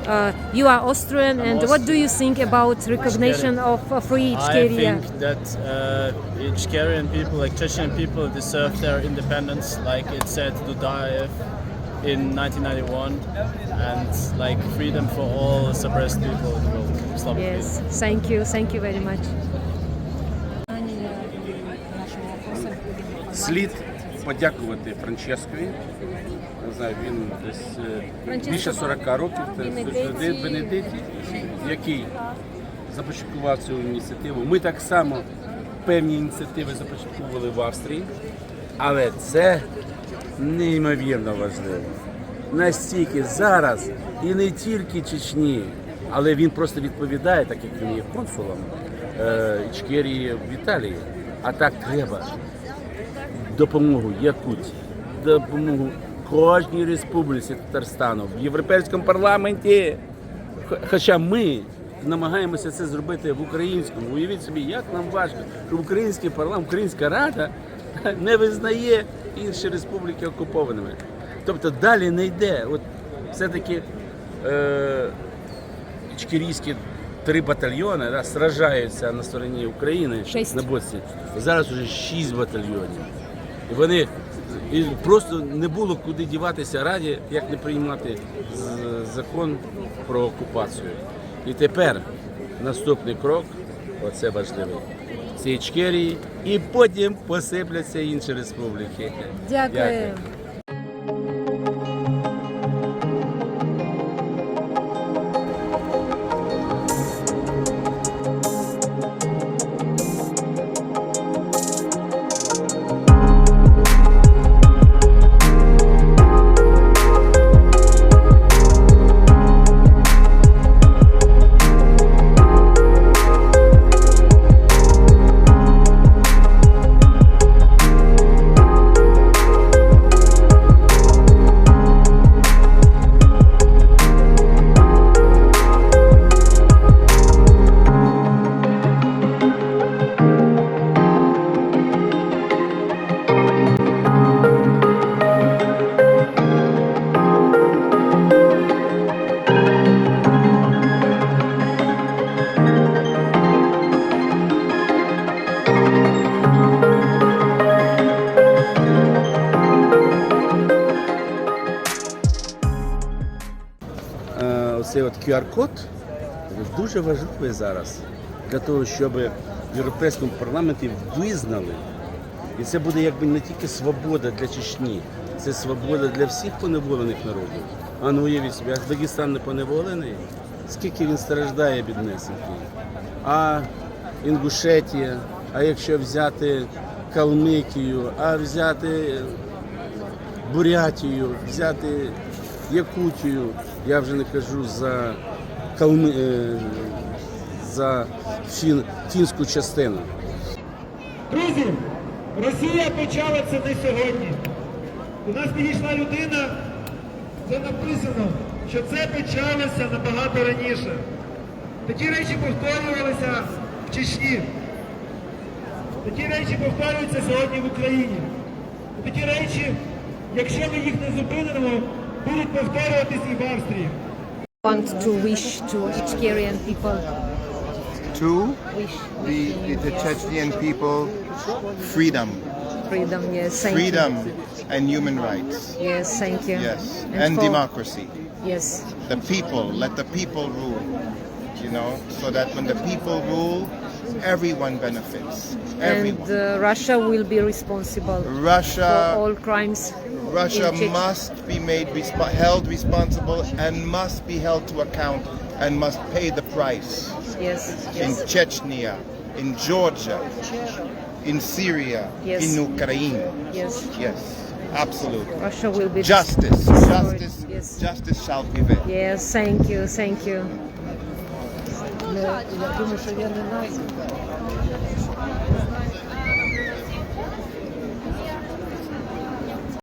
You are Austrian, and what do Austrian. you think about recognition of Free I Ichkeria? think that Ichkerian people, like Chechen people, deserve their independence, like it said Dudayev in 1991, and like freedom for all suppressed people in the world. Slava Ukraini. Yes, thank you very much. Слід подякувати Франческові. Не знаю, він десь більше 40 років, Бенедетті, який започаткував цю ініціативу. Ми так само певні ініціативи започатковували в Австрії, але це неймовірно важливо. Настільки зараз і не тільки Чечні, але він просто відповідає, так як він є консулом Ічкерії в Італії. А так треба допомогу Якутії, допомогу кожній республіці Татарстану в Європейському парламенті. Хоча ми намагаємося це зробити в українському. Уявіть собі, як нам важко, що український парламент, Українська Рада не визнає інші республіки окупованими. Тобто далі не йде. От все-таки ічкерійські 3 батальйони сражаються на стороні України 6. на боці. Зараз вже 6 батальйонів. І вони просто не було куди діватися Раді, як не приймати закон про окупацію. І тепер наступний крок, оце важливий, це Ічкерії, і потім посипляться інші республіки. Дякую. Цей от QR-код дуже важливий зараз для того, щоб в Європейському парламенті визнали. І це буде якби не тільки свобода для Чечні, це свобода для всіх поневолених народів. А ну уявіть собі, Дагестан не поневолений, скільки він страждає біднесенький. А Інгушетія, а якщо взяти Калмикію, а взяти Бурятію, взяти Якутію, я вже не кажу за фінську частину. Друзі, Росія почала це не сьогодні. У нас підійшла людина, це написано, що це почалося набагато раніше. Такі речі повторювалися в Чечні. Такі речі повторюються сьогодні в Україні. І такі речі, якщо ми їх не зупинимо, будуть повторюватись і в Австрії. Want to wish to Ichkerian people. To Wish the Chechen people freedom, freedom. Yes, thank freedom you. and human rights. Yes, thank you. Yes, and for- democracy. Yes, The people, let the people rule. You know, so that when the people rule, everyone benefits. Everyone. and Russia will be responsible for Russia, all crimes. Russia in Czech- must be made held responsible and must be held to account and must pay the price. Yes, In yes, Chechnya, in Georgia, in Syria, Yes. in Ukraine. yes. Yes, absolutely. Russia will be Justice, destroyed. justice, Yes. justice shall prevail. Yes, thank you, thank you. Я думаю, що я не